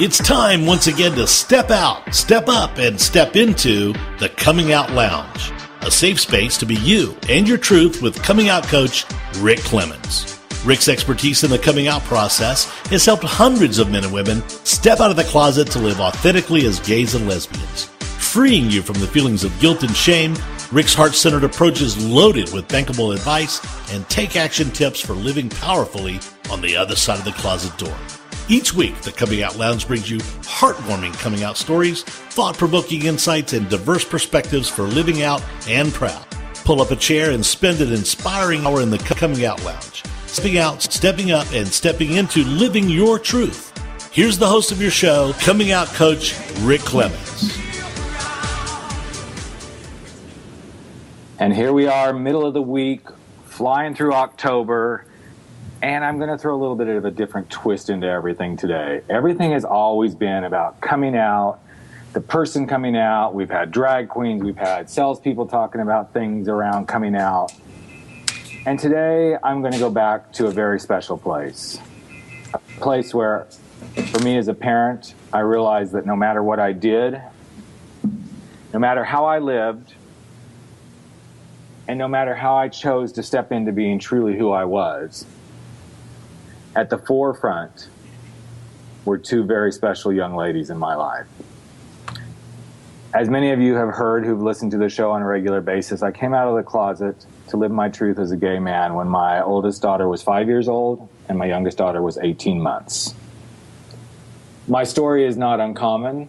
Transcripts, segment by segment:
It's time once again to step out, step up, and step into the Coming Out Lounge, a safe space to be you and your truth with coming out coach Rick Clemens. Rick's expertise in the coming out process has helped hundreds of men and women step out of the closet to live authentically as gays and lesbians. Freeing you from the feelings of guilt and shame, Rick's heart-centered approach is loaded with bankable advice and take action tips for living powerfully on the other side of the closet door. Each week, the Coming Out Lounge brings you heartwarming coming out stories, thought-provoking insights, and diverse perspectives for living out and proud. Pull up a chair and spend an inspiring hour in the Coming Out Lounge. Stepping out, stepping up, and stepping into living your truth. Here's the host of your show, Coming Out Coach Rick Clemens. And here we are, middle of the week, flying through October. And I'm going to throw a little bit of a different twist into everything today. Everything has always been about coming out, the person coming out. We've had drag queens, we've had salespeople talking about things around coming out. And today I'm going to go back to a very special place. A place where, for me as a parent, I realized that no matter what I did, no matter how I lived, and no matter how I chose to step into being truly who I was, at the forefront were two very special young ladies in my life. As many of you have heard who've listened to the show on a regular basis, I came out of the closet to live my truth as a gay man when my oldest daughter was 5 years old and my youngest daughter was 18 months. My story is not uncommon,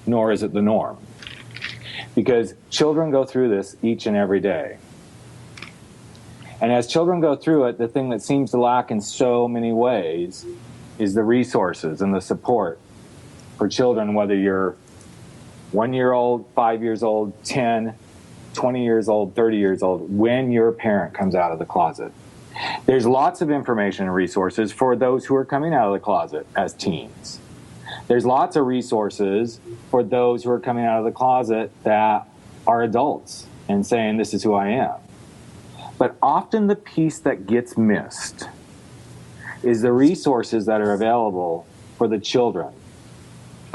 nor is it the norm, because children go through this each and every day. And as children go through it, the thing that seems to lack in so many ways is the resources and the support for children, whether you're 1 year old, 5 years old, 10, 20 years old, 30 years old, when your parent comes out of the closet. There's lots of information and resources for those who are coming out of the closet as teens. There's lots of resources for those who are coming out of the closet that are adults and saying, this is who I am. But often the piece that gets missed is the resources that are available for the children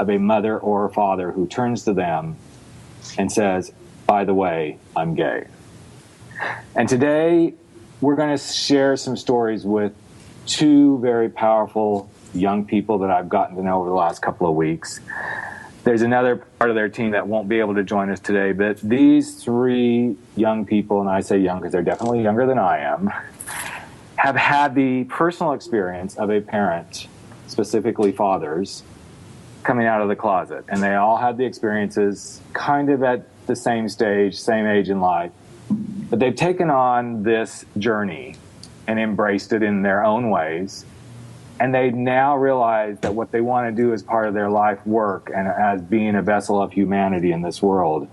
of a mother or a father who turns to them and says, by the way, I'm gay. And today we're going to share some stories with two very powerful young people that I've gotten to know over the last couple of weeks. There's another part of their team that won't be able to join us today, but these three young people, and I say young because they're definitely younger than I am, have had the personal experience of a parent, specifically fathers, coming out of the closet. And they all had the experiences kind of at the same stage, same age in life. But they've taken on this journey and embraced it in their own ways. And they now realize that what they want to do as part of their life work and as being a vessel of humanity in this world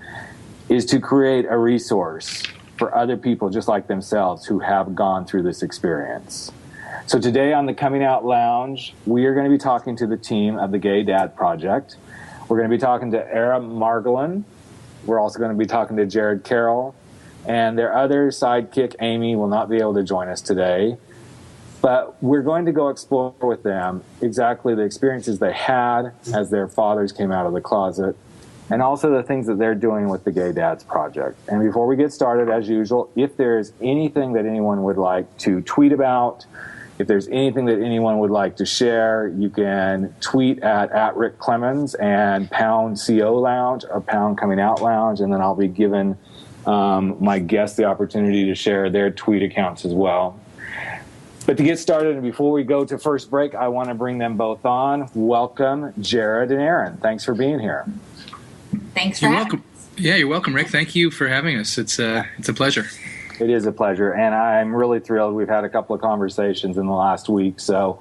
is to create a resource for other people just like themselves who have gone through this experience. So today on the Coming Out Lounge, we are going to be talking to the team of the Gay Dad Project. We're going to be talking to Era Margolin. We're also going to be talking to Jared Carroll. And their other sidekick, Amy, will not be able to join us today. But we're going to go explore with them exactly the experiences they had as their fathers came out of the closet, and also the things that they're doing with the Gay Dads Project. And before we get started, as usual, if there's anything that anyone would like to tweet about, if there's anything that anyone would like to share, you can tweet at Rick Clemens and #CO Lounge or #Coming Out Lounge, and then I'll be giving my guests the opportunity to share their tweet accounts as well. But to get started, and before we go to first break, I want to bring them both on. Welcome, Jared and Aaron. Thanks for being here. Thanks for having us. Yeah, you're welcome, Rick. Thank you for having us. It's a pleasure. It is a pleasure, and I'm really thrilled. We've had a couple of conversations in the last week, so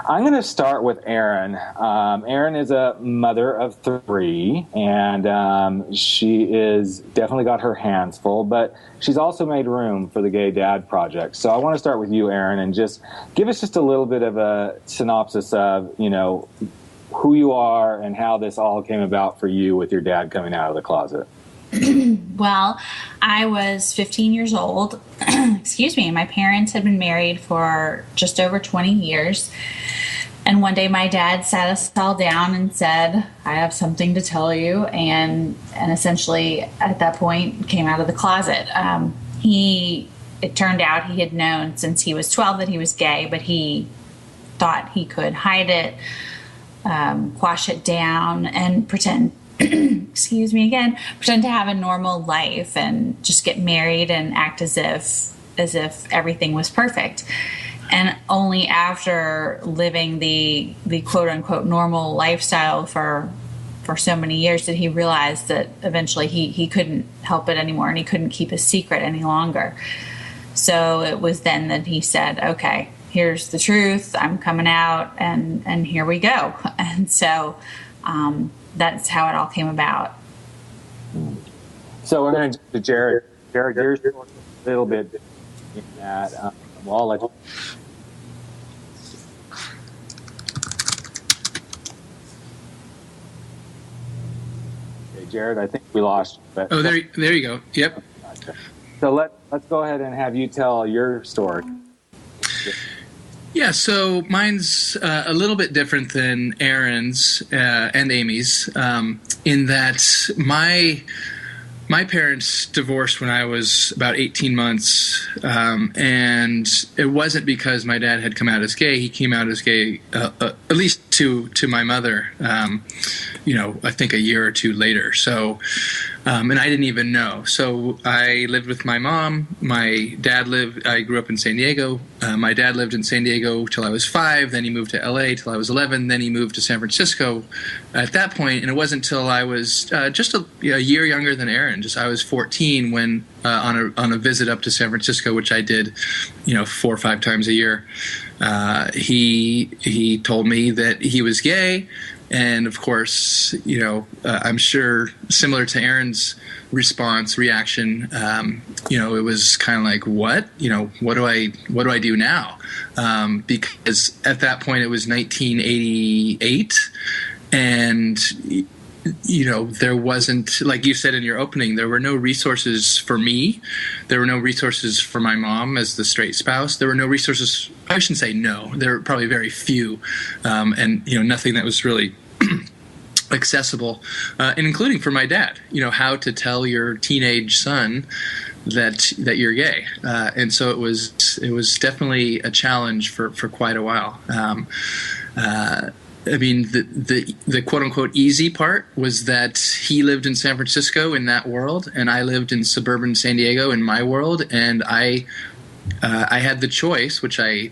I'm going to start with Erin. Erin is a mother of three, and she is definitely got her hands full, but she's also made room for the Gay Dad Project. So I want to start with you, Erin, and just give us just a little bit of a synopsis of, you know, who you are and how this all came about for you with your dad coming out of the closet. Well, I was 15 years old. Excuse me. My parents had been married for just over 20 years. And one day my dad sat us all down and said, I have something to tell you. And essentially at that point came out of the closet. It turned out he had known since he was 12 that he was gay, but he thought he could hide it, quash it down, and pretend, pretend to have a normal life and just get married and act as if everything was perfect. And only after living the quote unquote normal lifestyle for so many years did he realize that eventually he couldn't help it anymore and he couldn't keep a secret any longer. So it was then that he said, okay, here's the truth. I'm coming out and here we go. And so that's how it all came about. So we're going to jump to Jared. Jared, your story a little bit in that. I'll let you. Okay, Jared, I think we lost you. But Oh, there you go. Yep. So let's go ahead and have you tell your story. Yeah, so mine's a little bit different than Aaron's and Amy's in that my parents divorced when I was about 18 months, and it wasn't because my dad had come out as gay. He came out as gay, at least to my mother, I think a year or two later. So, and I didn't even know. So I lived with my mom. I grew up in San Diego. My dad lived in San Diego till I was 5. Then he moved to LA till I was 11. Then he moved to San Francisco at that point. And it wasn't until I was just a year younger than Aaron. I was 14 when on a visit up to San Francisco, which I did, 4 or 5 times a year. He told me that he was gay. And of course, I'm sure similar to Aaron's reaction, it was kind of like, what? What do I do now? Because at that point it was 1988, and there wasn't, like you said in your opening, there were no resources for me. There were no resources for my mom as the straight spouse. There were no resources. I shouldn't say no. There were probably very few, and nothing that was really accessible, and including for my dad. How to tell your teenage son that you're gay, and so it was definitely a challenge for quite a while. I mean, the quote unquote easy part was that he lived in San Francisco in that world, and I lived in suburban San Diego in my world, and I had the choice, which I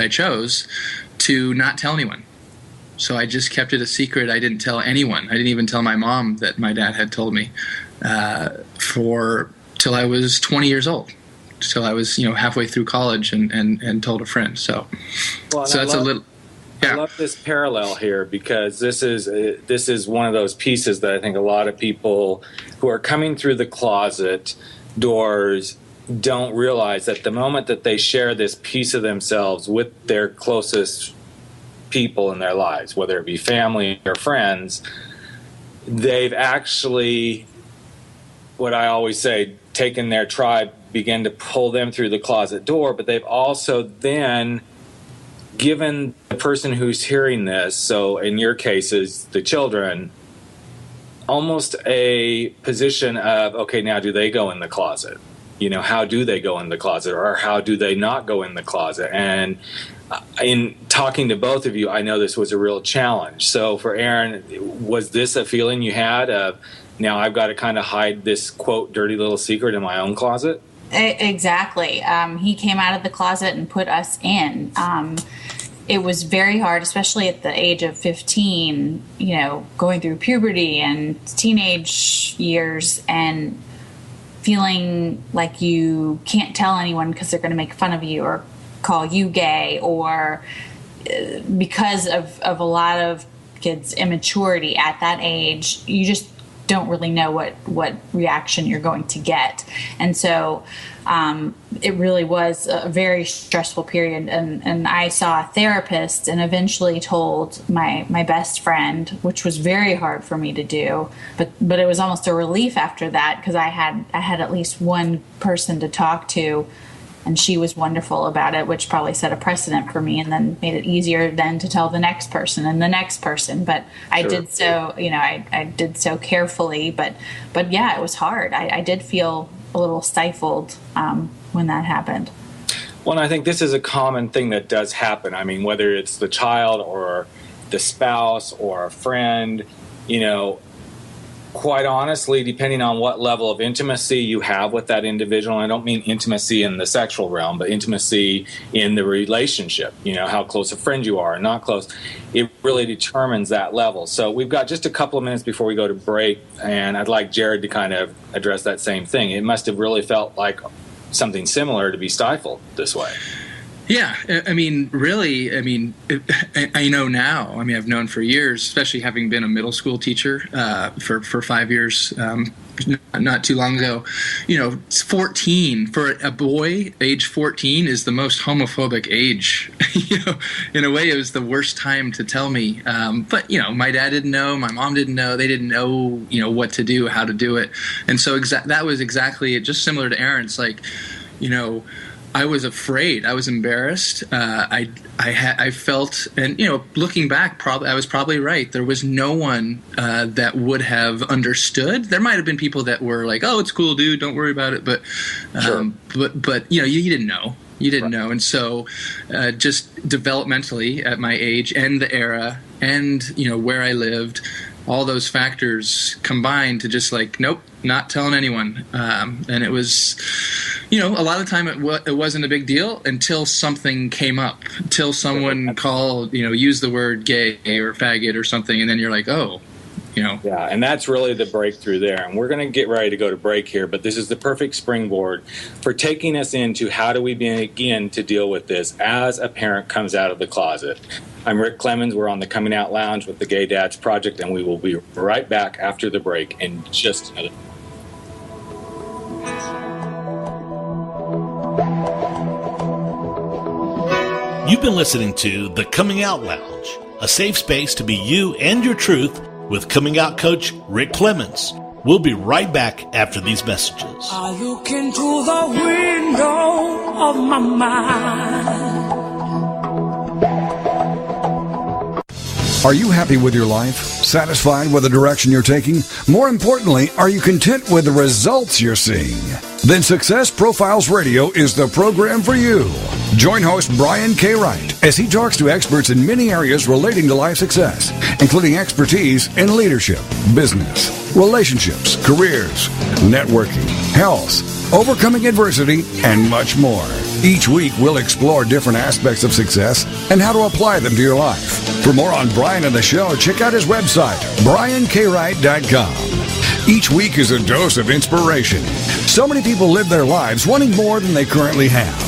chose, to not tell anyone. So I just kept it a secret. I didn't tell anyone. I didn't even tell my mom that my dad had told me till I was 20 years old. So I was halfway through college and told a friend. So that's a little. Yeah. I love this parallel here because this is one of those pieces that I think a lot of people who are coming through the closet doors don't realize that the moment that they share this piece of themselves with their closest people in their lives, whether it be family or friends, they've actually, what I always say, taken their tribe, begin to pull them through the closet door, but they've also then given the person who's hearing this, so in your cases, the children, almost a position of, okay, now do they go in the closet? How do they go in the closet, or how do they not go in the closet? And in talking to both of you, I know this was a real challenge. So for Aaron, was this a feeling you had of, now I've got to kind of hide this, quote, dirty little secret in my own closet? Exactly. He came out of the closet and put us in. It was very hard, especially at the age of 15, going through puberty and teenage years and feeling like you can't tell anyone because they're going to make fun of you or call you gay, or because of a lot of kids' immaturity at that age, you just don't really know what reaction you're going to get. And so it really was a very stressful period. And I saw a therapist and eventually told my best friend, which was very hard for me to do. But it was almost a relief after that, because I had at least one person to talk to and she was wonderful about it, which probably set a precedent for me, and then made it easier then to tell the next person and the next person. But I did so, I did so carefully, but yeah, it was hard. I did feel a little stifled when that happened. Well, and I think this is a common thing that does happen. I mean, whether it's the child or the spouse or a friend, quite honestly, depending on what level of intimacy you have with that individual, and I don't mean intimacy in the sexual realm, but intimacy in the relationship, how close a friend you are and not close, it really determines that level. So we've got just a couple of minutes before we go to break, and I'd like Jared to kind of address that same thing. It must have really felt like something similar to be stifled this way. Yeah, I mean, really, I know now. I mean, I've known for years, especially having been a middle school teacher for 5 years, not too long ago. 14 for a boy, age 14 is the most homophobic age. In a way, it was the worst time to tell me. But my dad didn't know, my mom didn't know, they didn't know, what to do, how to do it, and so that was exactly it. Just similar to Aaron's, like, I was afraid. I was embarrassed. I felt, and looking back, I was probably right. There was no one that would have understood. There might have been people that were like, "Oh, it's cool, dude. Don't worry about it." But, Sure. but you didn't know. You didn't know, and so just developmentally at my age and the era, and where I lived, all those factors combined to just like, nope, not telling anyone. And it was, a lot of the time it wasn't a big deal until something came up, until someone called, used the word gay or faggot or something, and then you're like, oh. Yeah, and that's really the breakthrough there. And we're going to get ready to go to break here, but this is the perfect springboard for taking us into how do we begin to deal with this as a parent comes out of the closet. I'm Rick Clemens. We're on the Coming Out Lounge with the Gay Dads Project, and we will be right back after the break in just another. You've been listening to the Coming Out Lounge, a safe space to be you and your truth with coming out coach Rick Clemens. We'll be right back after these messages. I look into the window of my mind. Are you happy with your life? Satisfied with the direction you're taking? More importantly, are you content with the results you're seeing? Then Success Profiles Radio is the program for you. Join host Brian K. Wright as he talks to experts in many areas relating to life success, including expertise in leadership, business, relationships, careers, networking, health, overcoming adversity, and much more. Each week, we'll explore different aspects of success and how to apply them to your life. For more on Brian and the show, check out his website, briankwright.com. Each week is a dose of inspiration. So many people live their lives wanting more than they currently have.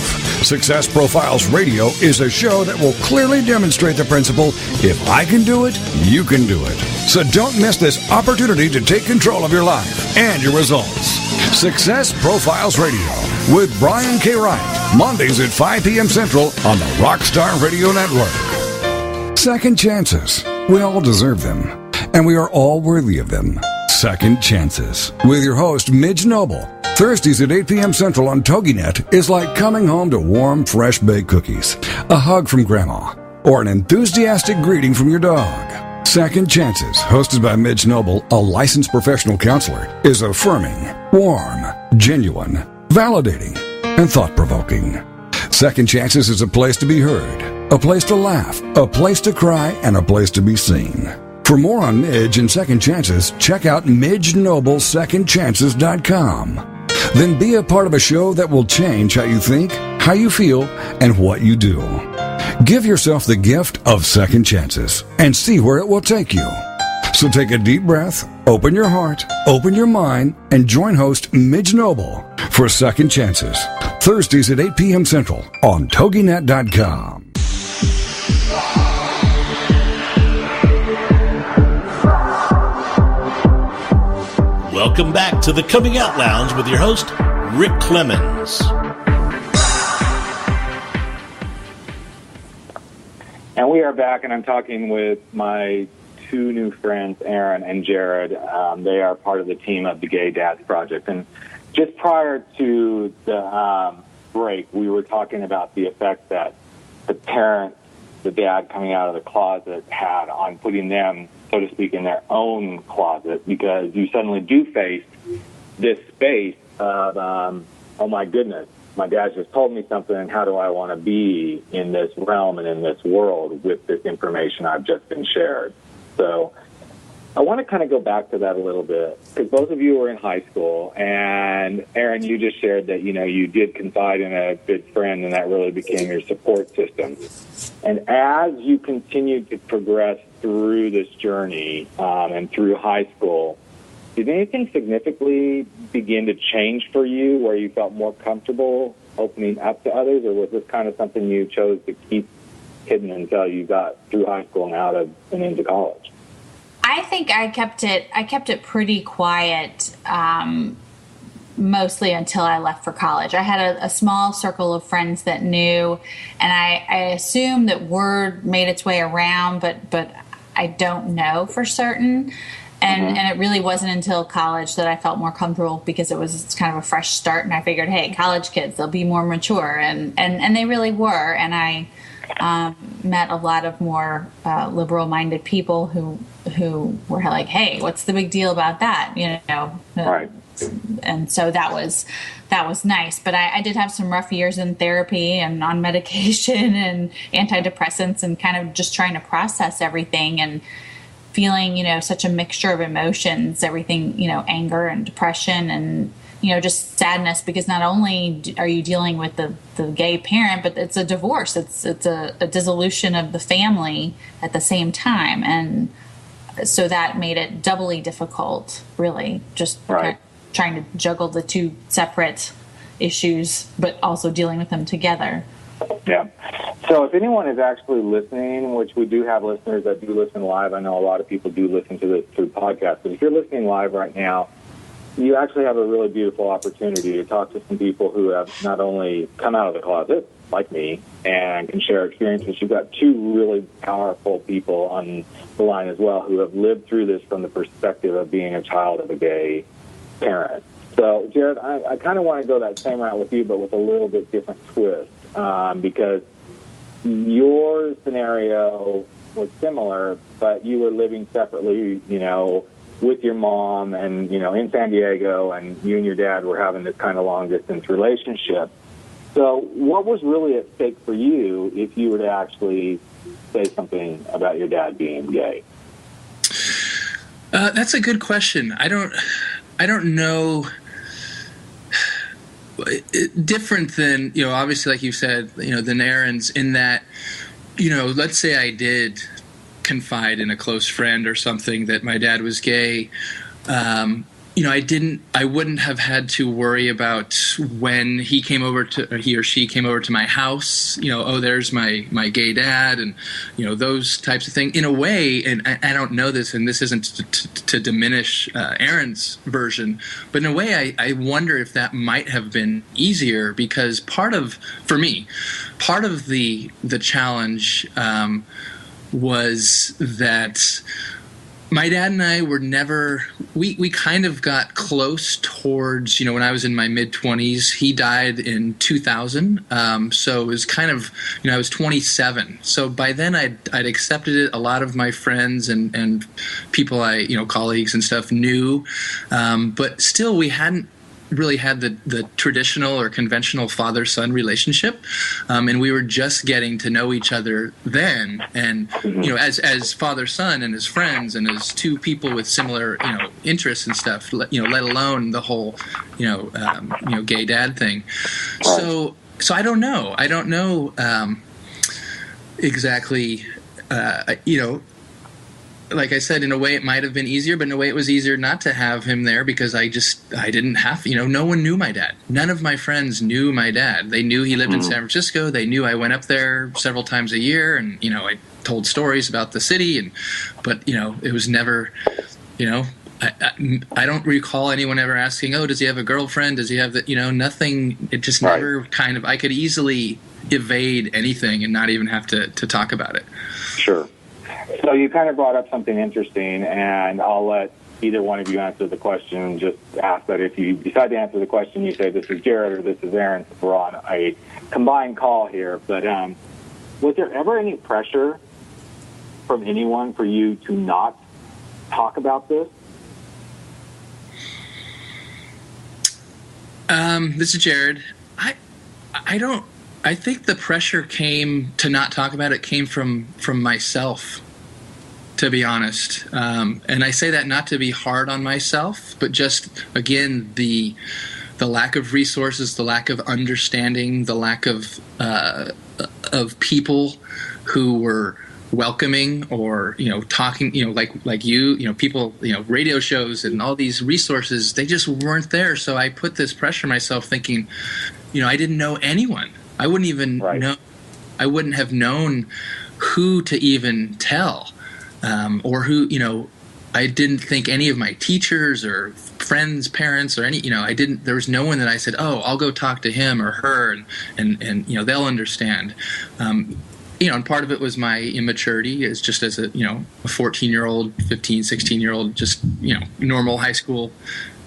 Success Profiles Radio is a show that will clearly demonstrate the principle, if I can do it, you can do it. So don't miss this opportunity to take control of your life and your results. Success Profiles Radio with Brian K. Wright, Mondays at 5 p.m. Central on the Rockstar Radio Network. Second chances. We all deserve them, and we are all worthy of them. Second Chances with your host, Midge Noble. Thursdays at 8 p.m. Central on TogiNet is like coming home to warm, fresh-baked cookies, a hug from Grandma, or an enthusiastic greeting from your dog. Second Chances, hosted by Midge Noble, a licensed professional counselor, is affirming, warm, genuine, validating, and thought-provoking. Second Chances is a place to be heard, a place to laugh, a place to cry, and a place to be seen. For more on Midge and Second Chances, check out MidgeNobleSecondChances.com. Then be a part of a show that will change how you think, how you feel, and what you do. Give yourself the gift of second chances and see where it will take you. So take a deep breath, open your heart, open your mind, and join host Midge Noble for Second Chances. Thursdays at 8 p.m. Central on TogiNet.com. Welcome back to the Coming Out Lounge with your host, Rick Clemens. And we are back, and I'm talking with my two new friends, Aaron and Jared. They are part of the team of the Gay Dads Project. And just prior to the break, we were talking about the effect that the dad coming out of the closet had on putting them, so to speak, in their own closet, because you suddenly do face this space of, oh my goodness, my dad just told me something, and how do I want to be in this realm and in this world with this information I've just been shared? So I want to kind of go back to that a little bit, because both of you were in high school, and Aaron, you just shared that, you did confide in a good friend, and that really became your support system. And as you continued to progress through this journey and through high school, did anything significantly begin to change for you where you felt more comfortable opening up to others, or was this kind of something you chose to keep hidden until you got through high school and out of and into college? I think I kept it pretty quiet, mostly until I left for college. I had a small circle of friends that knew, and I assume that word made its way around, but I don't know for certain. And it really wasn't until college that I felt more comfortable, because it's kind of a fresh start, and I figured, hey, college kids, they'll be more mature, and they really were. And I met a lot of more liberal-minded people who were like, hey, what's the big deal about that? Right. And so that was nice. But I did have some rough years in therapy and on medication and antidepressants, and kind of just trying to process everything and feeling, such a mixture of emotions, everything, anger and depression and, just sadness, because not only are you dealing with the gay parent, but it's a divorce. It's a dissolution of the family at the same time. And so that made it doubly difficult, really, just right. Trying to juggle the two separate issues, but also dealing with them together. Yeah. So if anyone is actually listening, which we do have listeners that do listen live, I know a lot of people do listen to this through podcasts, but if you're listening live right now, you actually have a really beautiful opportunity to talk to some people who have not only come out of the closet, like me, and can share experiences. You've got two really powerful people on the line as well who have lived through this from the perspective of being a child of a gay parent. So, Jared, I kind of want to go that same route with you, but with a little bit different twist, because your scenario was similar, but you were living separately, with your mom and, in San Diego, and you and your dad were having this kind of long-distance relationship. So what was really at stake for you if you were to actually say something about your dad being gay? That's a good question. I don't know. Different than, obviously, like you said, than Aaron's, in that, let's say I did confide in a close friend or something that my dad was gay. I wouldn't have had to worry about when he or she came over to my house, there's my gay dad, and, those types of things. In a way, and I don't know this, and this isn't to diminish Aaron's version, but in a way, I wonder if that might have been easier, because part of the challenge was that my dad and I were never, we kind of got close towards, when I was in my mid-20s. He died in 2000, so it was kind of, I was 27. So by then I'd accepted it. A lot of my friends and people colleagues and stuff knew, but still we hadn't really had the traditional or conventional father-son relationship, and we were just getting to know each other then. And as father-son and as friends and as two people with similar interests and stuff, let alone the whole gay dad thing. So I don't know exactly. Like I said, in a way it might have been easier, but in a way it was easier not to have him there, because I didn't have, no one knew my dad. None of my friends knew my dad. They knew he lived in San Francisco. They knew I went up there several times a year, and, I told stories about the city, but it was never, I don't recall anyone ever asking, oh, does he have a girlfriend? Does he have that, nothing. It just never kind of, I could easily evade anything and not even have to talk about it. Sure. So you kind of brought up something interesting, and I'll let either one of you answer the question, just ask that if you decide to answer the question, you say this is Jared or this is Aaron. We're on a combined call here. But was there ever any pressure from anyone for you to not talk about this? This is Jared. I think the pressure came to not talk about it came from myself, to be honest. And I say that not to be hard on myself, but just, again, the lack of resources, the lack of understanding, the lack of people who were welcoming or, talking, like you, people, radio shows and all these resources, they just weren't there. So I put this pressure on myself thinking, I didn't know anyone. I wouldn't even know. I wouldn't have known who to even tell, or who. I didn't think any of my teachers or friends, parents, or any. I didn't. There was no one that I said, "Oh, I'll go talk to him or her," and they'll understand. And part of it was my immaturity, as just as a 14-year-old, 15, 16-year-old, just normal high school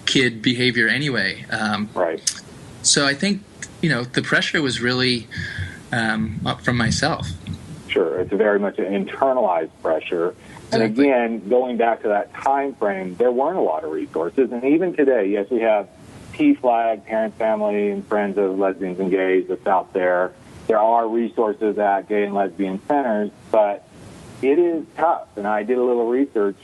kid behavior anyway. Right. So I think. The pressure was really up from myself. Sure, it's very much an internalized pressure. And again, going back to that time frame, there weren't a lot of resources. And even today, yes, we have P-Flag, Parents, Family, and Friends of Lesbians and Gays that's out there. There are resources at gay and lesbian centers, but it is tough. And I did a little research,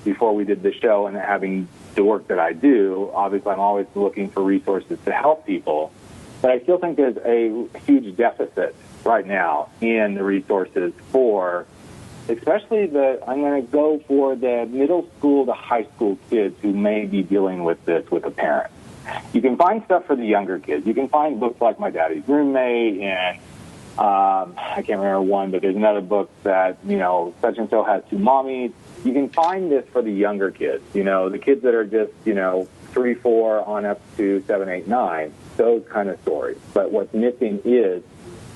before we did the show, and having the work that I do, obviously I'm always looking for resources to help people. But I still think there's a huge deficit right now in the resources for, especially I'm going to go for the middle school to high school kids who may be dealing with this with a parent. You can find stuff for the younger kids. You can find books like My Daddy's Roommate and I can't remember one, but there's another book that, such and so has two mommies. You can find this for the younger kids, the kids that are just, 3, 4 on up to 7, 8, 9. Those kind of stories. But what's missing is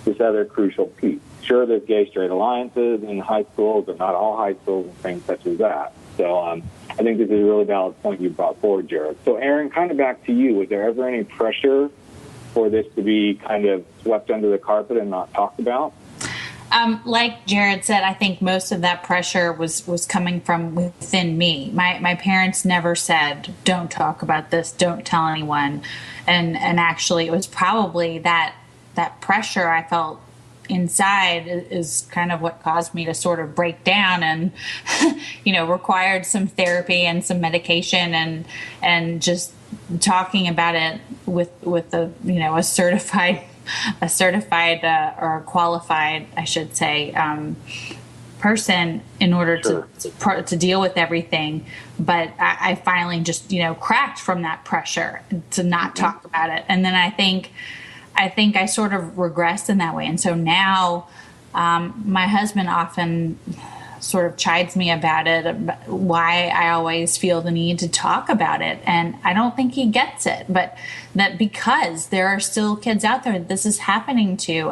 this other crucial piece. Sure, there's gay-straight alliances in high schools, but not all high schools and things such as that. So I think this is a really valid point you brought forward, Jared. So, Aaron, kind of back to you. Was there ever any pressure for this to be kind of swept under the carpet and not talked about? Like Jared said, I think most of that pressure was coming from within me. My parents never said, don't talk about this, don't tell anyone. And actually, it was probably that pressure I felt inside is kind of what caused me to sort of break down and, required some therapy and some medication and just talking about it with a certified or a qualified, I should say, person in order to deal with everything. But I finally just, cracked from that pressure to not talk about it. And then I think I sort of regressed in that way. And so now my husband often sort of chides me about it, why I always feel the need to talk about it. And I don't think he gets it, but that because there are still kids out there that this is happening to.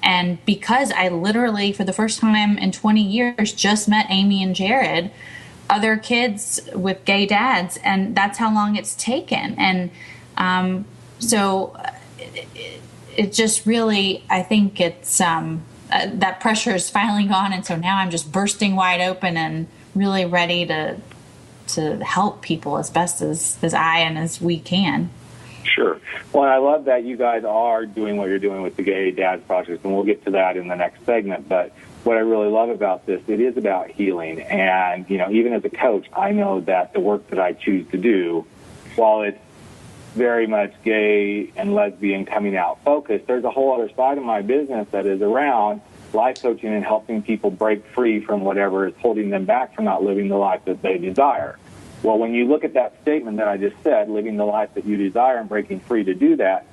And because I literally, for the first time in 20 years, just met Amy and Jared, other kids with gay dads, and that's how long it's taken. And so it just really, I think it's that pressure is finally gone, and so now I'm just bursting wide open and really ready to help people as best as I and as we can. Sure. Well, I love that you guys are doing what you're doing with the Gay Dads Project, and we'll get to that in the next segment. But what I really love about this, it is about healing. And, even as a coach, I know that the work that I choose to do, while it's very much gay and lesbian coming out focused, there's a whole other side of my business that is around life coaching and helping people break free from whatever is holding them back from not living the life that they desire. Well, when you look at that statement that I just said, living the life that you desire and breaking free to do that,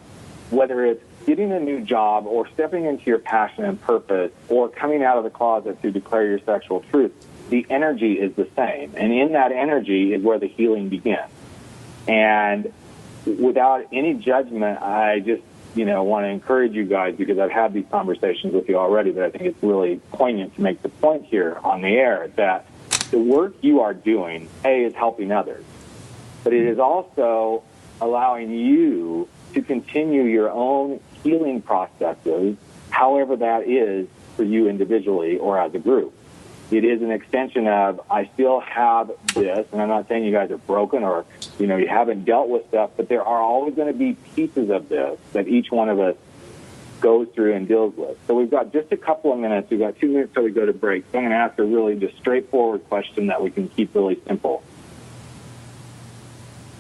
whether it's getting a new job or stepping into your passion and purpose or coming out of the closet to declare your sexual truth, the energy is the same. And in that energy is where the healing begins. And without any judgment, I just, want to encourage you guys, because I've had these conversations with you already, but I think it's really poignant to make the point here on the air that the work you are doing, is helping others, but it is also allowing you to continue your own healing processes, however that is for you individually or as a group. It is an extension of, I still have this, and I'm not saying you guys are broken or, you haven't dealt with stuff, but there are always going to be pieces of this that each one of us goes through and deals with. So we've got just a couple of minutes. We've got 2 minutes till we go to break. So I'm going to ask a really just straightforward question that we can keep really simple.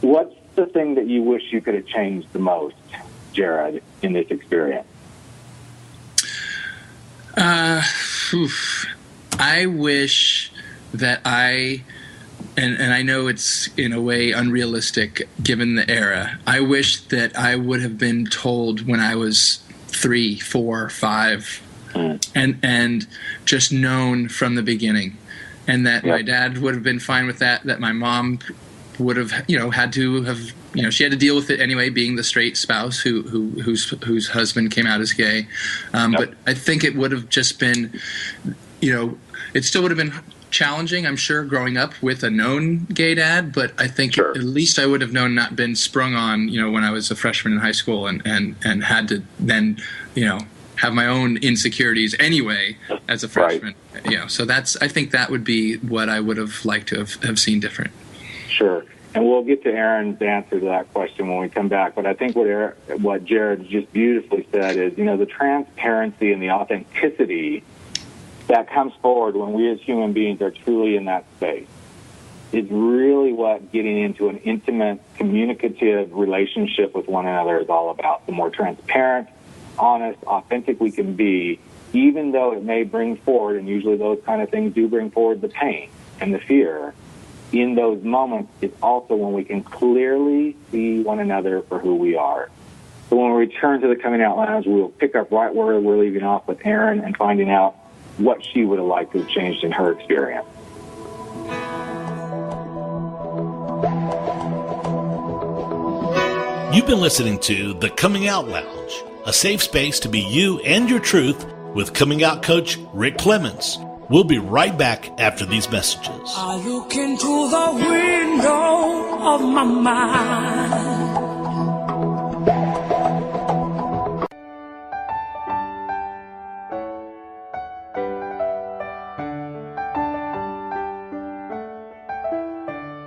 What's the thing that you wish you could have changed the most, Jared, in this experience? I wish that and I know it's in a way unrealistic given the era, I wish that I would have been told when I was 3, 4, 5, and just known from the beginning, and that my dad would have been fine with that my mom would have, had to have, she had to deal with it anyway, being the straight spouse whose husband came out as gay. But I think it would have just been, it still would have been challenging, I'm sure, growing up with a known gay dad, but I think at least I would have not been sprung on, when I was a freshman in high school and had to then, have my own insecurities anyway as a freshman. Right. So I think that would be what I would have liked to have seen different. Sure. And we'll get to Aaron's answer to that question when we come back. But I think what Jared just beautifully said is, the transparency and the authenticity that comes forward when we as human beings are truly in that space is really what getting into an intimate, communicative relationship with one another is all about. The more transparent, honest, authentic we can be, even though it may bring forward, and usually those kind of things do bring forward the pain and the fear, in those moments, it's also when we can clearly see one another for who we are. So when we return to the Coming Out Lounge, we'll pick up right where we're leaving off with Erin and finding out what she would have liked to have changed in her experience. You've been listening to The Coming Out Lounge, a safe space to be you and your truth with coming out coach Rick Clemens. We'll be right back after these messages. I look into the window of my mind.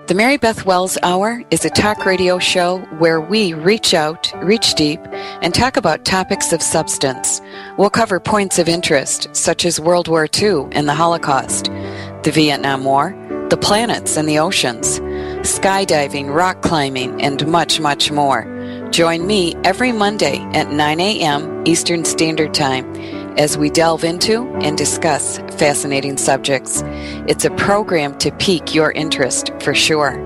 The Mary Beth Wells Hour is a talk radio show where we reach out, reach deep, and talk about topics of substance. We'll cover points of interest, such as World War II and the Holocaust, the Vietnam War, the planets and the oceans, skydiving, rock climbing, and much, much more. Join me every Monday at 9 a.m. Eastern Standard Time as we delve into and discuss fascinating subjects. It's a program to pique your interest for sure.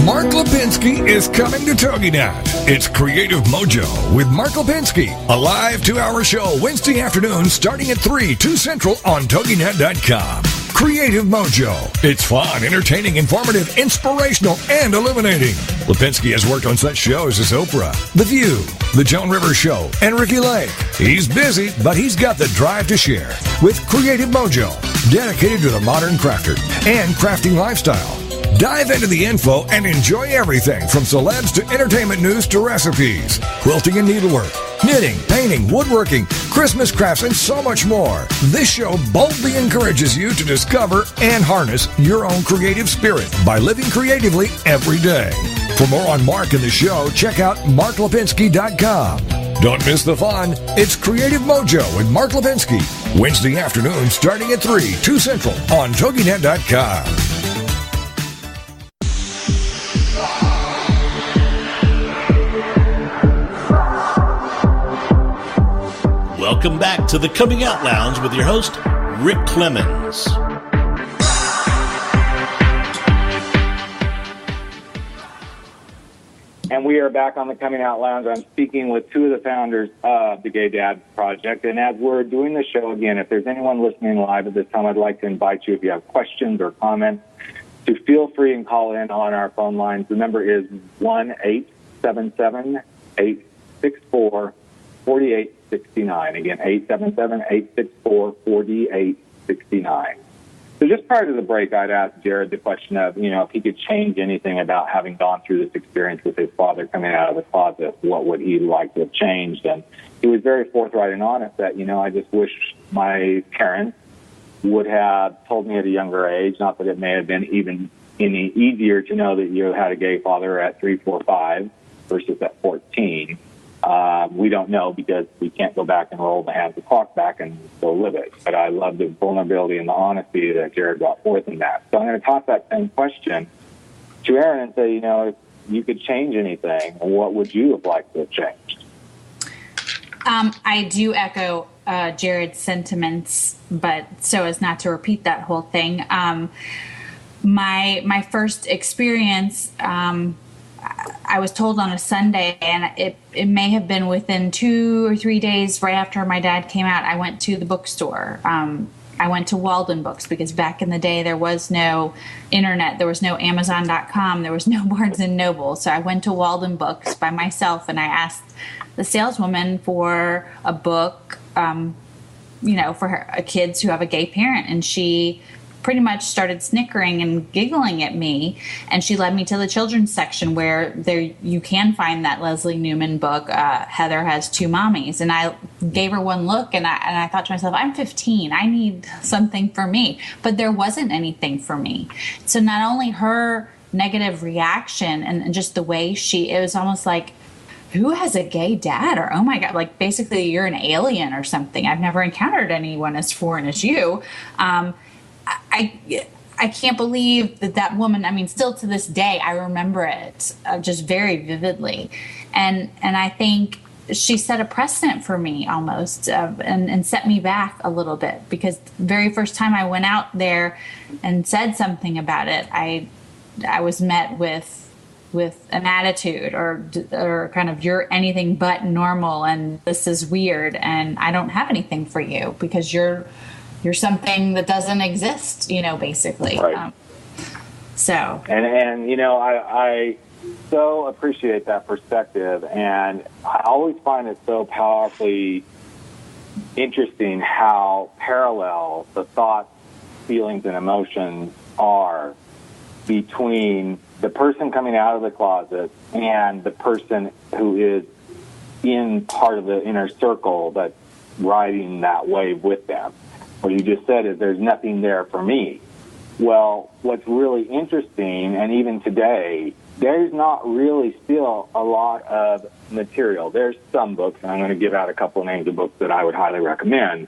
Mark Lipinski is coming to TogiNet. It's Creative Mojo with Mark Lipinski, a live 2-hour show Wednesday afternoon starting at 2 Central on TogiNet.com. Creative Mojo. It's fun, entertaining, informative, inspirational, and illuminating. Lipinski has worked on such shows as Oprah, The View, The Joan Rivers Show, and Ricky Lake. He's busy, but he's got the drive to share with Creative Mojo, dedicated to the modern crafter and crafting lifestyle. Dive into the info and enjoy everything from celebs to entertainment news to recipes, quilting and needlework, knitting, painting, woodworking, Christmas crafts, and so much more. This show boldly encourages you to discover and harness your own creative spirit by living creatively every day. For more on Mark and the show, check out marklipinski.com. Don't miss the fun. It's Creative Mojo with Mark Lipinski, Wednesday afternoon starting at 2 Central on TogiNet.com. Welcome back to the Coming Out Lounge with your host, Rick Clemens. And we are back on the Coming Out Lounge. I'm speaking with two of the founders of the Gay Dad Project. And as we're doing the show again, if there's anyone listening live at this time, I'd like to invite you, if you have questions or comments, to feel free and call in on our phone lines. The number is 1-877-864-4869. Again, 877-864-4869. So just prior to the break, I'd asked Jared the question of, if he could change anything about having gone through this experience with his father coming out of the closet, what would he like to have changed? And he was very forthright and honest that, I just wish my parents would have told me at a younger age, not that it may have been even any easier to know that you had a gay father at 3, 4, 5 versus at 14. We don't know because we can't go back and roll the hands of the clock back and go live it. But I love the vulnerability and the honesty that Jared brought forth in that. So I'm going to toss that same question to Aaron and say, if you could change anything, what would you have liked to have changed? I do echo Jared's sentiments, but so as not to repeat that whole thing. My first experience, I was told on a Sunday, and it may have been within 2 or 3 days right after my dad came out, I went to the bookstore. I went to Walden Books because back in the day there was no internet, there was no Amazon.com, there was no Barnes & Noble. So I went to Walden Books by myself, and I asked the saleswoman for a book, for her kids who have a gay parent, and she pretty much started snickering and giggling at me, and she led me to the children's section where there you can find that Leslie Newman book, Heather Has Two Mommies, and I gave her one look, and I thought to myself, I'm 15, I need something for me, but there wasn't anything for me. So not only her negative reaction and just the way it was almost like, who has a gay dad? Or, oh my God, like basically you're an alien or something. I've never encountered anyone as foreign as you. I can't believe that woman, still to this day, I remember it just very vividly. And I think she set a precedent for me almost and set me back a little bit, because the very first time I went out there and said something about it, I was met with an attitude or kind of, you're anything but normal and this is weird and I don't have anything for you because you're something that doesn't exist, basically. Right. So. And I so appreciate that perspective, and I always find it so powerfully interesting how parallel the thoughts, feelings, and emotions are between the person coming out of the closet and the person who is in part of the inner circle that's riding that wave with them. What you just said is there's nothing there for me. Well, what's really interesting, and even today, there's not really still a lot of material. There's some books, and I'm going to give out a couple of names of books that I would highly recommend,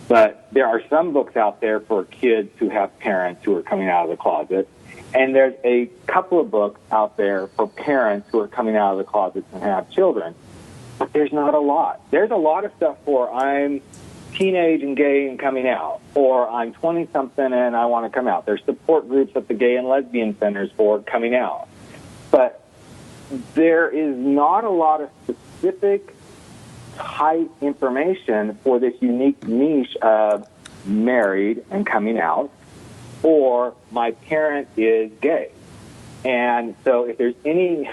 but there are some books out there for kids who have parents who are coming out of the closet, and there's a couple of books out there for parents who are coming out of the closet and have children, but there's not a lot. There's a lot of stuff for I'm teenage and gay and coming out, or I'm 20-something and I want to come out. There's support groups at the gay and lesbian centers for coming out. But there is not a lot of specific type information for this unique niche of married and coming out, or my parent is gay. And so if there's any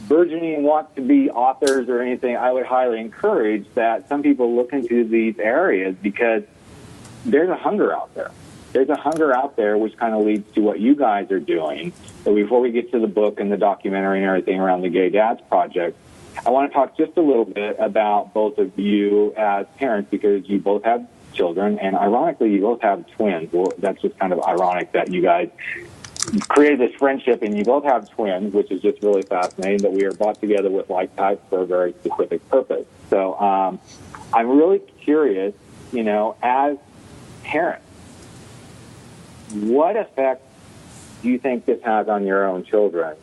burgeoning want to be authors or anything, I would highly encourage that some people look into these areas, because there's a hunger out there. There's a hunger out there, which kind of leads to what you guys are doing. So before we get to the book and the documentary and everything around the Gay Dads Project, I want to talk just a little bit about both of you as parents, because you both have children, and ironically, you both have twins. Well, that's just kind of ironic that you guys created this friendship and you both have twins, which is just really fascinating, that we are brought together with like types for a very specific purpose. So I'm really curious, as parents, what effect do you think this has on your own children,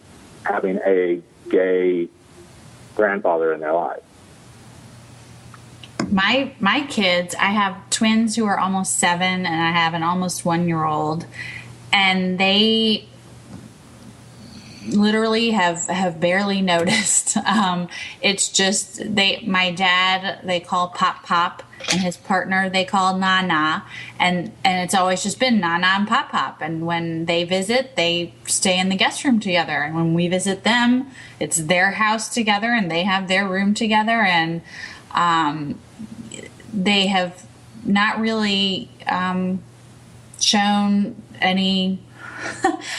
having a gay grandfather in their lives? My kids, I have twins who are almost 7, and I have an almost 1-year-old, and they literally have barely noticed. It's just my dad, they call Pop, and his partner they call Nana, and it's always just been Nana and Pop. And when they visit, they stay in the guest room together, and when we visit them, it's their house together, and they have their room together, and they have not really shown any.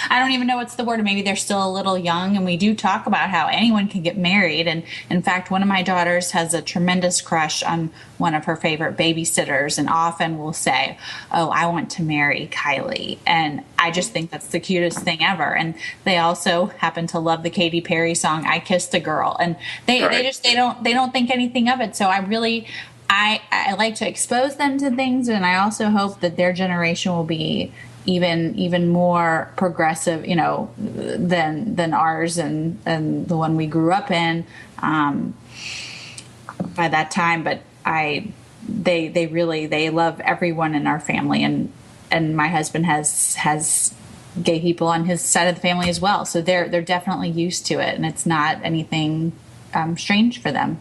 I don't even know what's the word. Maybe they're still a little young, and we do talk about how anyone can get married. And in fact, one of my daughters has a tremendous crush on one of her favorite babysitters, and often will say, "Oh, I want to marry Kylie." And I just think that's the cutest thing ever. And they also happen to love the Katy Perry song "I Kissed a Girl," and they don't think anything of it. So I like to expose them to things, and I also hope that their generation will be even more progressive, than ours and the one we grew up in by that time. But they love everyone in our family, and my husband has gay people on his side of the family as well, so they're definitely used to it, and it's not anything strange for them.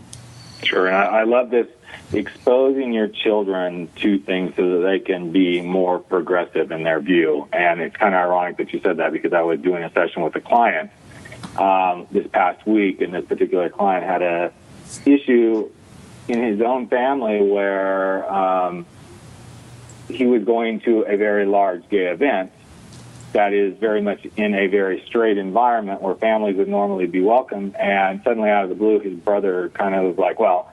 Sure. And I love this, exposing your children to things so that they can be more progressive in their view. And it's kind of ironic that you said that, because I was doing a session with a client this past week, and this particular client had a issue in his own family where he was going to a very large gay event that is very much in a very straight environment where families would normally be welcome, and suddenly out of the blue his brother kind of was like, well,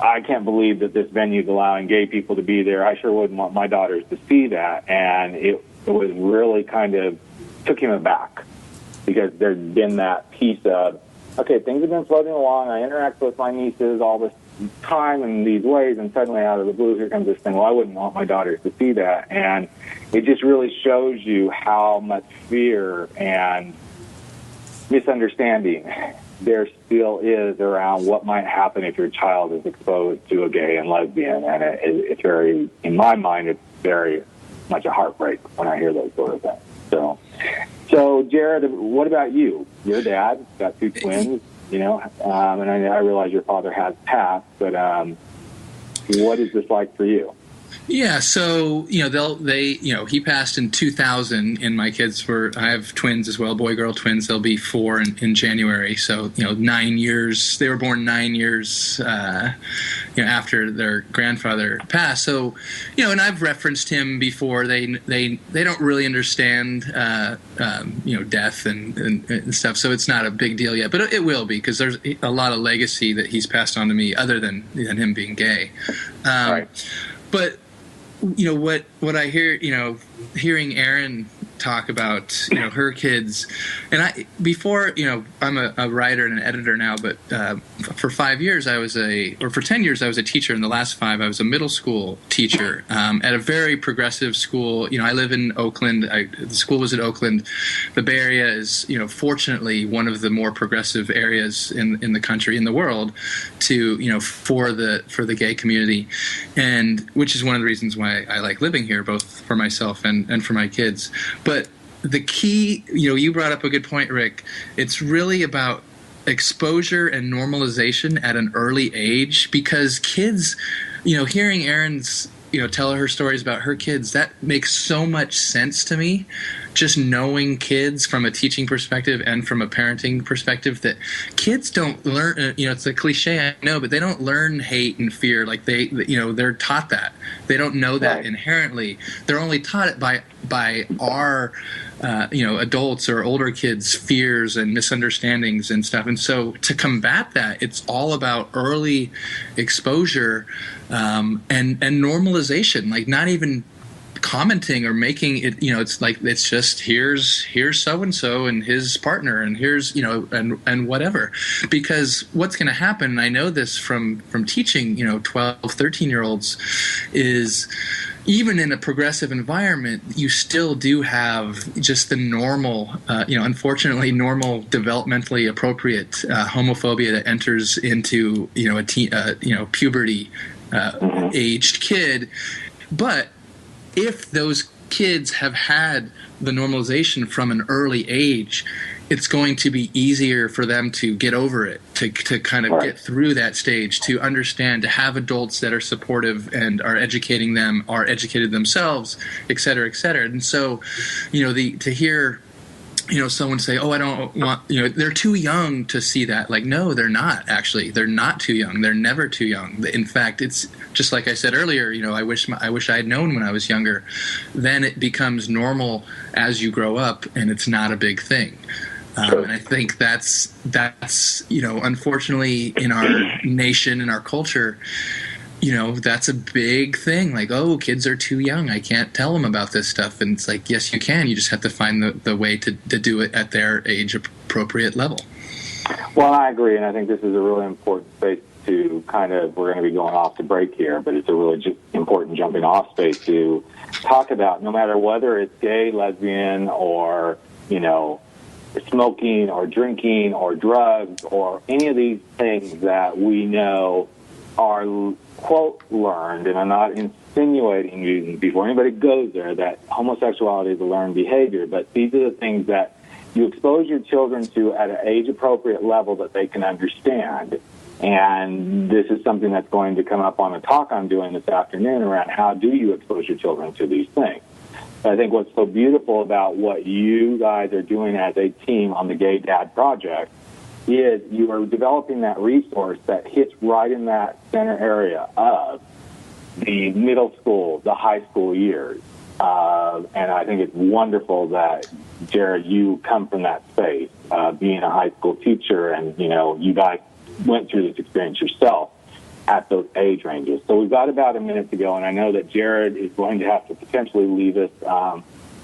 I can't believe that this venue is allowing gay people to be there. I sure wouldn't want my daughters to see that. And it was really kind of took him aback, because there'd been that piece of, okay, things have been floating along. I interact with my nieces all this time in these ways, and suddenly out of the blue, here comes this thing. Well, I wouldn't want my daughters to see that. And it just really shows you how much fear and misunderstanding there still is around what might happen if your child is exposed to a gay and lesbian. And it's very, in my mind, it's very much a heartbreak when I hear those sort of things. So Jared, what about you? Your dad got two twins, and I realize your father has passed, but what is this like for you? Yeah, so he passed in 2000, and my kids I have twins as well, boy-girl twins. They'll be 4 in January. So 9 years. They were born 9 years after their grandfather passed. So and I've referenced him before. They don't really understand death and stuff. So it's not a big deal yet, but it will be, because there's a lot of legacy that he's passed on to me, other than him being gay. Right. But what I hear, hearing Erin talk about, her kids, and I'm a writer and an editor now, but for 5 years for 10 years I was a teacher. In the last 5, I was a middle school teacher at a very progressive school. I live in Oakland. The school was in Oakland. The Bay Area is, fortunately, one of the more progressive areas in the country, in the world, to for the gay community, and which is one of the reasons why I like living here, both for myself and for my kids. But the key, you brought up a good point, Rick. It's really about exposure and normalization at an early age, because kids, hearing Erin's, tell her stories about her kids, that makes so much sense to me. Just knowing kids from a teaching perspective and from a parenting perspective, that kids don't learn, it's a cliche, I know, but they don't learn hate and fear. Like they're taught that. They don't know that inherently. They're only taught it by our, adults or older kids' fears and misunderstandings and stuff. And so to combat that, it's all about early exposure and normalization, like not even commenting or making it, it's like, it's just here's so-and-so and his partner, and here's, and whatever. Because what's going to happen, and I know this from teaching, 12, 13-year-olds, is even in a progressive environment, you still do have just the normal, unfortunately, normal, developmentally appropriate homophobia that enters into, a puberty aged kid. But if those kids have had the normalization from an early age, it's going to be easier for them to get over it, to kind of get through that stage, to understand, to have adults that are supportive and are educating them, are educated themselves, et cetera, et cetera. And so, to hear, someone say, "Oh, I don't want," they're too young to see that. Like, no, they're not. Actually, they're not too young. They're never too young. In fact, it's just like I said earlier. I wish I had known when I was younger. Then it becomes normal as you grow up, and it's not a big thing. And I think that's unfortunately in our nation, in our culture, that's a big thing. Like, oh, kids are too young. I can't tell them about this stuff. And it's like, yes, you can. You just have to find the way to do it at their age appropriate level. Well, I agree. And I think this is a really important space to we're going to be going off to break here, but it's a really important jumping off space to talk about, no matter whether it's gay, lesbian, or, smoking or drinking or drugs or any of these things that we know are, quote, learned, and I'm not insinuating before anybody goes there that homosexuality is a learned behavior, but these are the things that you expose your children to at an age-appropriate level that they can understand. And this is something that's going to come up on a talk I'm doing this afternoon around how do you expose your children to these things. I think what's so beautiful about what you guys are doing as a team on the Gay Dad Project is you are developing that resource that hits right in that center area of the middle school, the high school years. And I think it's wonderful that, Jared, you come from that space, being a high school teacher, and, you guys went through this experience yourself at those age ranges. So we've got about a minute to go, and I know that Jared is going to have to potentially leave us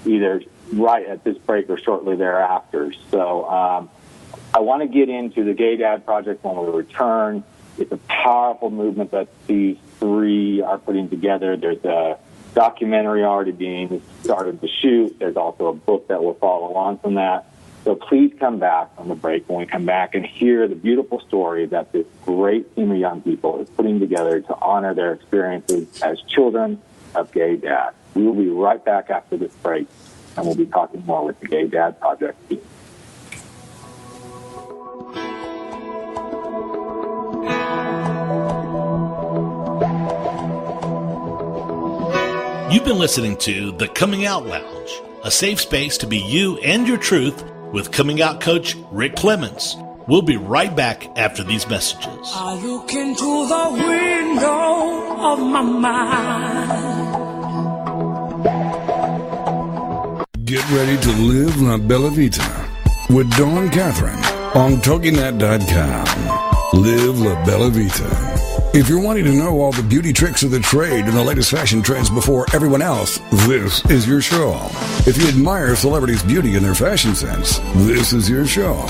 either right at this break or shortly thereafter. So I want to get into the Gay Dad Project when we return. It's a powerful movement that these three are putting together. There's a documentary already being started to shoot. There's also a book that will follow on from that. So please come back from the break when we come back and hear the beautiful story that this great team of young people is putting together to honor their experiences as children of gay dads. We will be right back after this break, and we'll be talking more with the Gay Dad Project team. You've been listening to The Coming Out Lounge, a safe space to be you and your truth with coming out coach Rick Clemens. We'll be right back after these messages. I look into the window of my mind. Get ready to live La Bella Vita with Dawn Catherine on TogiNet.com. Live La Bella Vita. If you're wanting to know all the beauty tricks of the trade and the latest fashion trends before everyone else, this is your show. If you admire celebrities' beauty and their fashion sense, this is your show.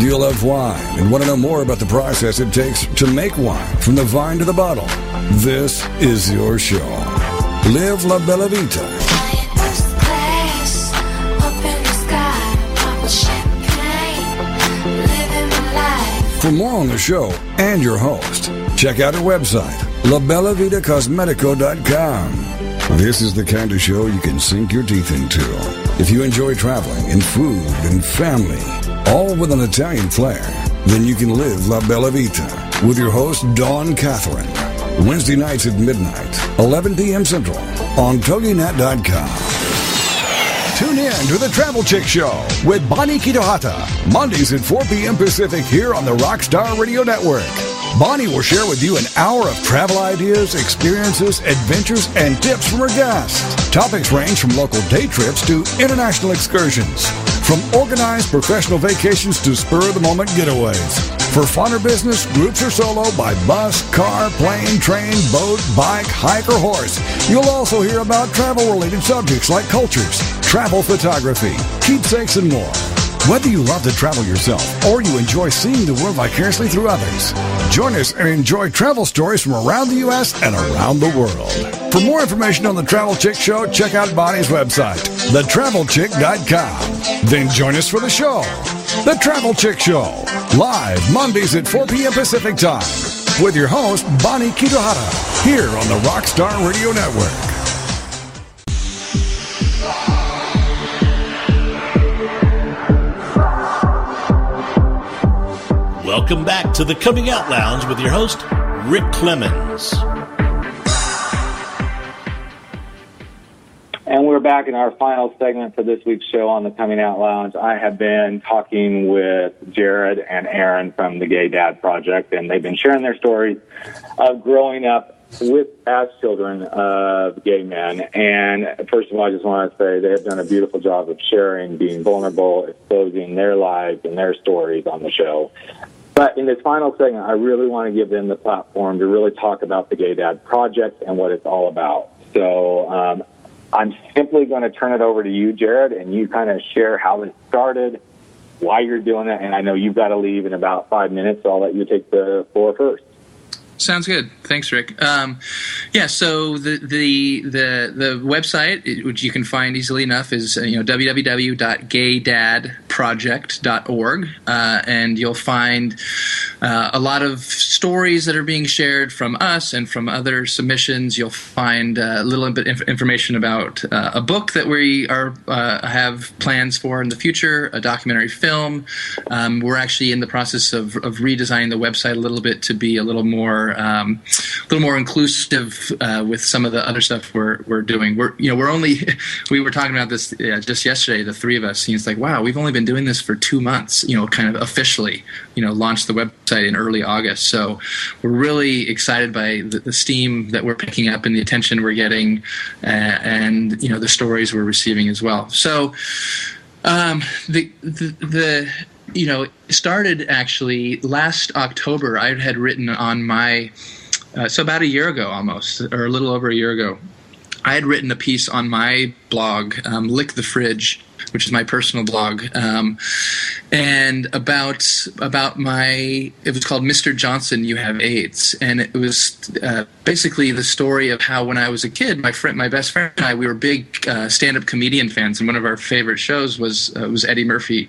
Do you love wine and want to know more about the process it takes to make wine from the vine to the bottle? This is your show. Live La Bella Vita. For more on the show and your host, check out our website, labellavitacosmetico.com. This is the kind of show you can sink your teeth into. If you enjoy traveling and food and family, all with an Italian flair, then you can live La Bella Vita with your host, Dawn Catherine. Wednesday nights at midnight, 11 p.m. Central, on TogiNet.com. Tune in to the Travel Chick Show with Bonnie Kitohata, Mondays at 4 p.m. Pacific here on the Rockstar Radio Network. Bonnie will share with you an hour of travel ideas, experiences, adventures, and tips from her guests. Topics range from local day trips to international excursions, from organized professional vacations to spur-of-the-moment getaways. For fun or business, groups or solo, by bus, car, plane, train, boat, bike, hike, or horse. You'll also hear about travel-related subjects like cultures, travel photography, keepsakes, and more. Whether you love to travel yourself or you enjoy seeing the world vicariously through others, join us and enjoy travel stories from around the U.S. and around the world. For more information on The Travel Chick Show, check out Bonnie's website, thetravelchick.com. Then join us for the show, The Travel Chick Show, live Mondays at 4 p.m. Pacific Time, with your host, Bonnie Kitohata, here on the Rockstar Radio Network. Welcome back to the Coming Out Lounge with your host, Rick Clemens. And we're back in our final segment for this week's show on the Coming Out Lounge. I have been talking with Jared and Aaron from the Gay Dad Project, and they've been sharing their stories of growing up as children of gay men. And first of all, I just want to say they have done a beautiful job of sharing, being vulnerable, exposing their lives and their stories on the show. But in this final segment, I really want to give them the platform to really talk about the Gay Dad Project and what it's all about. So I'm simply going to turn it over to you, Jared, and you kind of share how it started, why you're doing it, and I know you've got to leave in about 5 minutes, so I'll let you take the floor first. Sounds good. Thanks, Rick. So the website, which you can find easily enough, is www.gaydadproject.org, and you'll find a lot of stories that are being shared from us and from other submissions. You'll find a little bit of information about a book that we have plans for in the future, a documentary film. We're actually in the process of redesigning the website a little bit to be a little more inclusive with some of the other stuff we're doing. We were talking about this just yesterday, the three of us. And it's like, wow, we've only been doing this for 2 months. Kind of officially, launched the website in early August. So we're really excited by the steam that we're picking up and the attention we're getting, and the stories we're receiving as well. So it started actually last October. I had written on my, so about a year ago almost, or a little over a year ago, I had written a piece on my blog, Lick the Fridge, which is my personal blog, and about it was called Mr. Johnson, You Have AIDS, and it was basically the story of how when I was a kid, my best friend and I, we were big stand-up comedian fans, and one of our favorite shows was Eddie Murphy,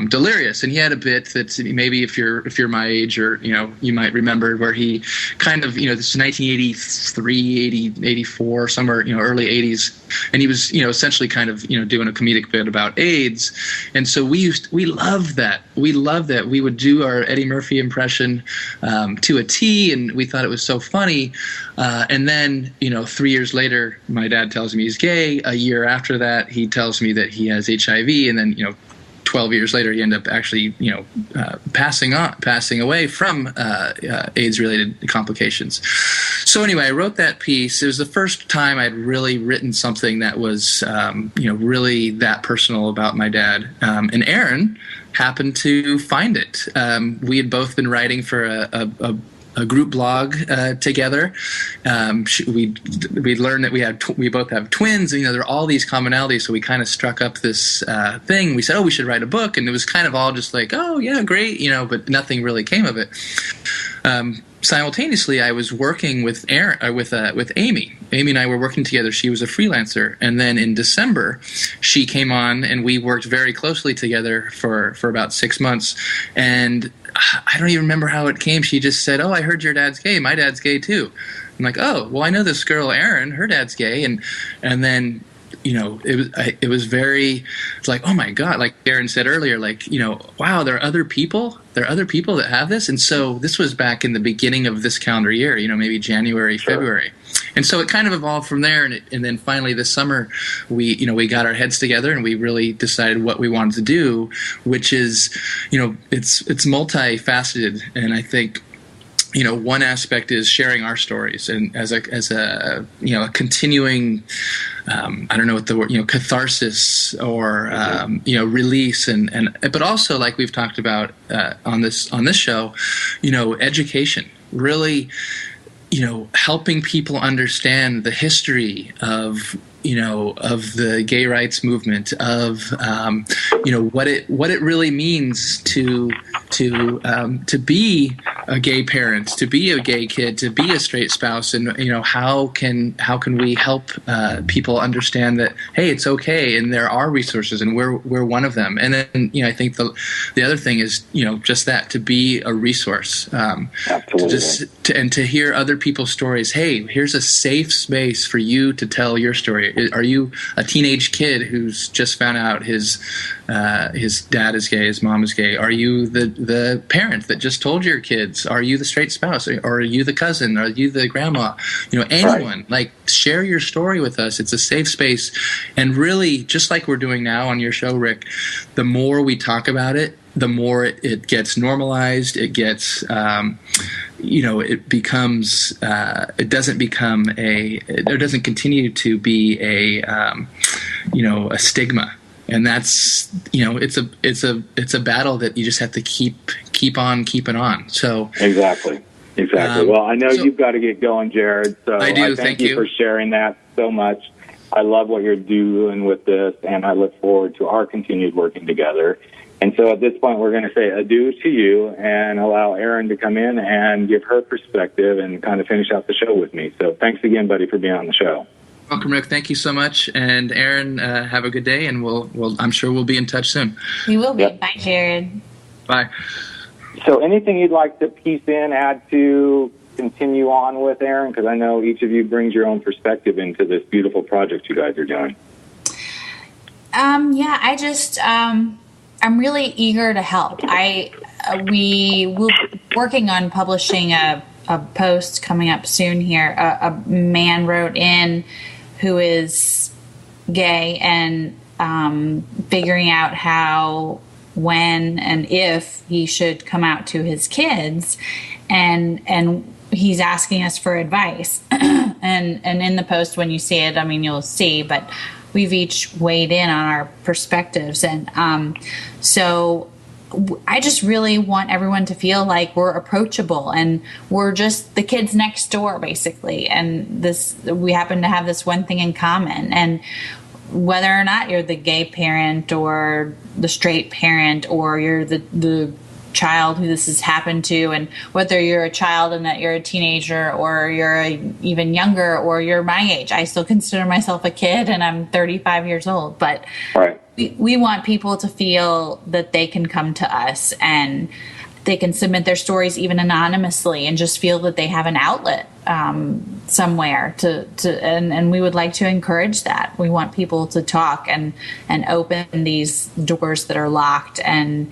Delirious, and he had a bit that maybe if you're my age, or you might remember, where he kind of this is 1983, 84, somewhere early 80s, and he was essentially kind of doing a comedic bit about AIDS, and so we loved that. We would do our Eddie Murphy impression to a T, and we thought it was so funny. And then 3 years later, my dad tells me he's gay. A year after that, he tells me that he has HIV, and then 12 years later, he ended up actually, passing away from AIDS-related complications. So anyway, I wrote that piece. It was the first time I'd really written something that was, really that personal about my dad. And Aaron happened to find it. We had both been writing for a group blog together. We learned that we both have twins, and there are all these commonalities. So we kind of struck up this thing. We said, we should write a book, and it was kind of all just like, oh yeah, great, but nothing really came of it. Simultaneously, I was working with with Amy. Amy and I were working together. She was a freelancer, and then in December, she came on, and we worked very closely together for about 6 months. And I don't even remember how it came. She just said, I heard your dad's gay. My dad's gay too. I'm like, oh, well, I know this girl, Erin, her dad's gay. And then, it was very, it's like, oh my God, like Erin said earlier, like, wow, there are other people that have this. And so this was back in the beginning of this calendar year, maybe January, Sure. February. And so it kind of evolved from there. And then finally this summer, we got our heads together and we really decided what we wanted to do, which is, it's multifaceted. And I think, one aspect is sharing our stories, and as a continuing, I don't know what the word, catharsis or release, and but also, like we've talked about on this show, education, really, helping people understand the history of the gay rights movement, of what it really means to be a gay parent, to be a gay kid, to be a straight spouse, and how can we help people understand that, hey, it's okay, and there are resources, and we're one of them. And then I think the other thing is just that, to be a resource, Absolutely. to hear other people's stories. Hey, here's a safe space for you to tell your story. Are you a teenage kid who's just found out his dad is gay, his mom is gay? Are you the parent that just told your kids? Are you the straight spouse? Or are you the cousin? Are you the grandma? Anyone. Right. Like, share your story with us. It's a safe space. And really, just like we're doing now on your show, Rick, the more we talk about it, the more it gets normalized. It gets, it becomes, it doesn't become there doesn't continue to be a stigma. And that's, it's a battle that you just have to keep on keeping on. So exactly. Well, I know you've got to get going, Jared. So I do. Thank you for sharing that so much. I love what you're doing with this, and I look forward to our continued working together. And so at this point, we're going to say adieu to you and allow Erin to come in and give her perspective and kind of finish out the show with me. So thanks again, buddy, for being on the show. Welcome, Rick. Thank you so much. And Erin, have a good day, and I'm sure we'll be in touch soon. We will be. Yep. Bye, Jared. Bye. So anything you'd like to piece in, add to, continue on with, Erin? Because I know each of you brings your own perspective into this beautiful project you guys are doing. I'm really eager to help. We will be working on publishing a post coming up soon here. A man wrote in who is gay and figuring out how, when, and if he should come out to his kids, and he's asking us for advice. and in the post, when you see it, you'll see, but we've each weighed in on our perspectives. And so I just really want everyone to feel like we're approachable and we're just the kids next door, basically. And we happen to have this one thing in common. And whether or not you're the gay parent or the straight parent, or you're the child who this has happened to, and whether you're a child and that you're a teenager, or you're even younger, or you're my age. I still consider myself a kid, and I'm 35 years old. But right. we want people to feel that they can come to us and they can submit their stories even anonymously, and just feel that they have an outlet somewhere and we would like to encourage that. We want people to talk and open these doors that are locked, and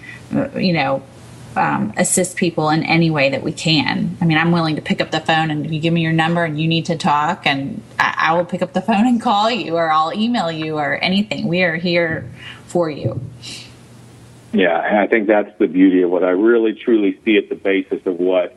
assist people in any way that we can. I'm willing to pick up the phone, and if you give me your number and you need to talk, and I will pick up the phone and call you, or I'll email you, or anything. We are here for you. Yeah, and I think that's the beauty of what I really truly see at the basis of what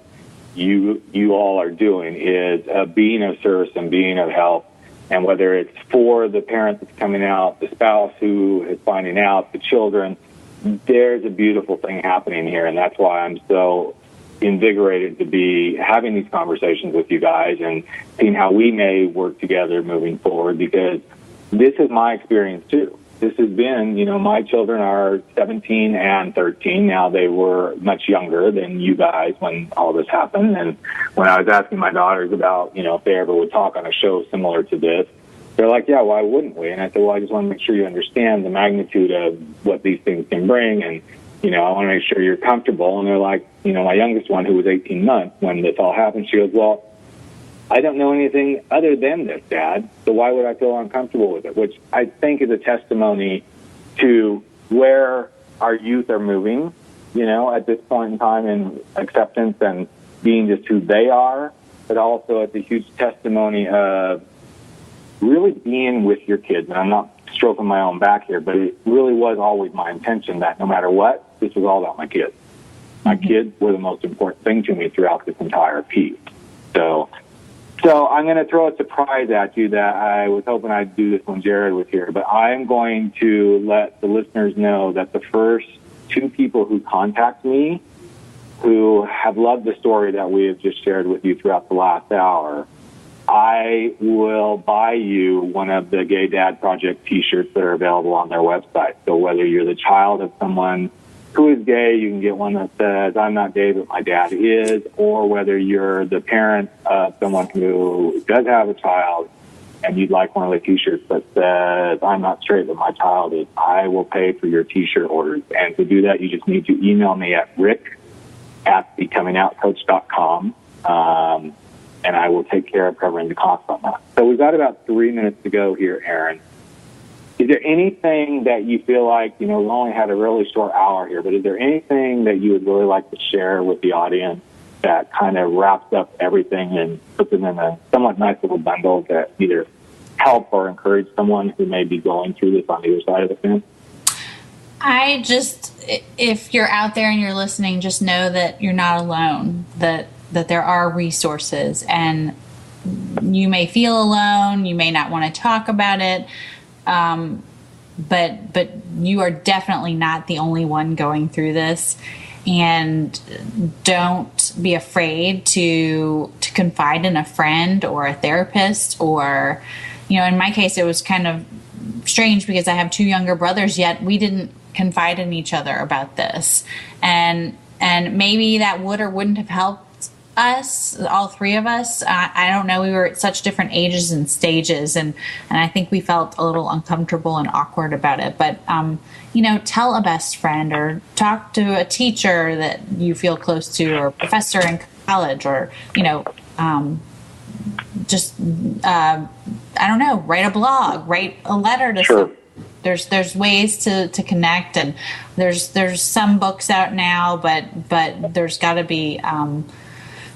you all are doing is being of service and being of help. And whether it's for the parent that's coming out, the spouse who is finding out, the children, there's a beautiful thing happening here. And that's why I'm so invigorated to be having these conversations with you guys and seeing how we may work together moving forward, because this is my experience too. This has been, my children are 17 and 13. Now, they were much younger than you guys when all this happened. And when I was asking my daughters about, if they ever would talk on a show similar to this, they're like, yeah, why wouldn't we? And I said, well, I just want to make sure you understand the magnitude of what these things can bring. And, I want to make sure you're comfortable. And they're like, my youngest one, who was 18 months when this all happened, she goes, well, I don't know anything other than this, Dad, so why would I feel uncomfortable with it? Which I think is a testimony to where our youth are moving, at this point in time, in acceptance and being just who they are, but also it's a huge testimony of really being with your kids. And I'm not stroking my own back here, but it really was always my intention that no matter what, this was all about my kids. My kids were the most important thing to me throughout this entire piece. So I'm going to throw a surprise at you that I was hoping I'd do this when Jared was here, but I'm going to let the listeners know that the first 2 people who contact me, who have loved the story that we have just shared with you throughout the last hour, I will buy you one of the Gay Dad Project T-shirts that are available on their website. So whether you're the child of someone who is gay, you can get one that says, I'm not gay, but my dad is, or whether you're the parent of someone who does have a child and you'd like one of the T-shirts that says, I'm not straight, but my child is, I will pay for your T-shirt orders. And to do that, you just need to email me at rick@becomingOutcoach.com. and I will take care of covering the cost on that. So we've got about 3 minutes to go here, Aaron. Is there anything that you feel like, we only had a really short hour here, but is there anything that you would really like to share with the audience that kind of wraps up everything and puts it in a somewhat nice little bundle that either help or encourage someone who may be going through this on either side of the fence? If you're out there and you're listening, just know that you're not alone, that there are resources, and you may feel alone, you may not want to talk about it, but you are definitely not the only one going through this. And don't be afraid to confide in a friend or a therapist, or, in my case, it was kind of strange because I have 2 younger brothers, yet we didn't confide in each other about this. And maybe that would or wouldn't have helped us, all 3 of us. I don't know. We were at such different ages and stages, and I think we felt a little uncomfortable and awkward about it. But, tell a best friend, or talk to a teacher that you feel close to, or a professor in college, or, write a blog, write a letter to someone. There's ways to connect, and there's some books out now, but there's got to be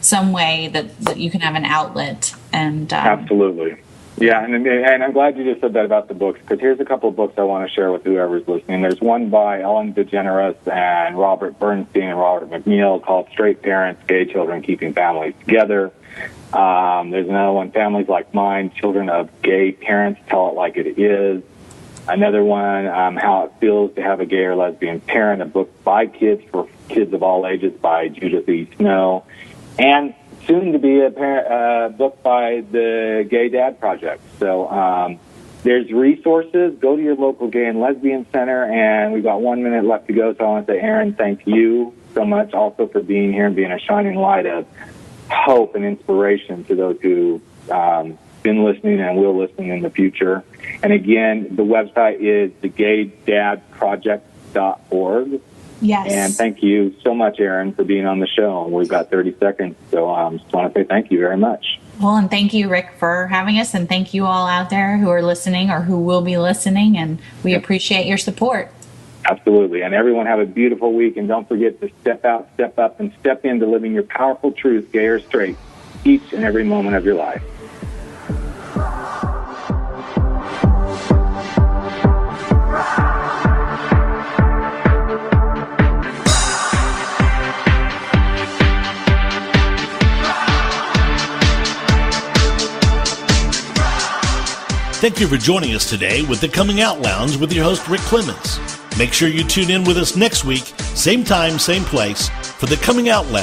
some way that you can have an outlet. And absolutely, yeah. And I'm glad you just said that about the books, because here's a couple of books I want to share with whoever's listening. There's one by Ellen DeGeneres and Robert Bernstein and Robert McNeil called "Straight Parents, Gay Children Keeping Families Together." There's another one, Families Like Mine, Children of Gay Parents Tell It Like It Is. Another one, How It Feels to Have a Gay or Lesbian Parent, a book by kids for kids of all ages by Judith E. Snow. And soon to be a book by the Gay Dad Project. So there's resources. Go to your local gay and lesbian center. And we've got 1 minute left to go. So I want to say, Aaron, thank you so much also for being here and being a shining light of hope and inspiration to those who've been listening and will listen in the future. And again, the website is thegaydadproject.org. Yes. And thank you so much, Aaron, for being on the show. We've got 30 seconds, so I just want to say thank you very much. Well, and thank you, Rick, for having us, and thank you all out there who are listening or who will be listening, and we appreciate your support. Absolutely. And everyone have a beautiful week, and don't forget to step out, step up, and step into living your powerful truth, gay or straight, each and every moment of your life. Thank you for joining us today with the Coming Out Lounge with your host, Rick Clemens. Make sure you tune in with us next week, same time, same place, for the Coming Out Lounge.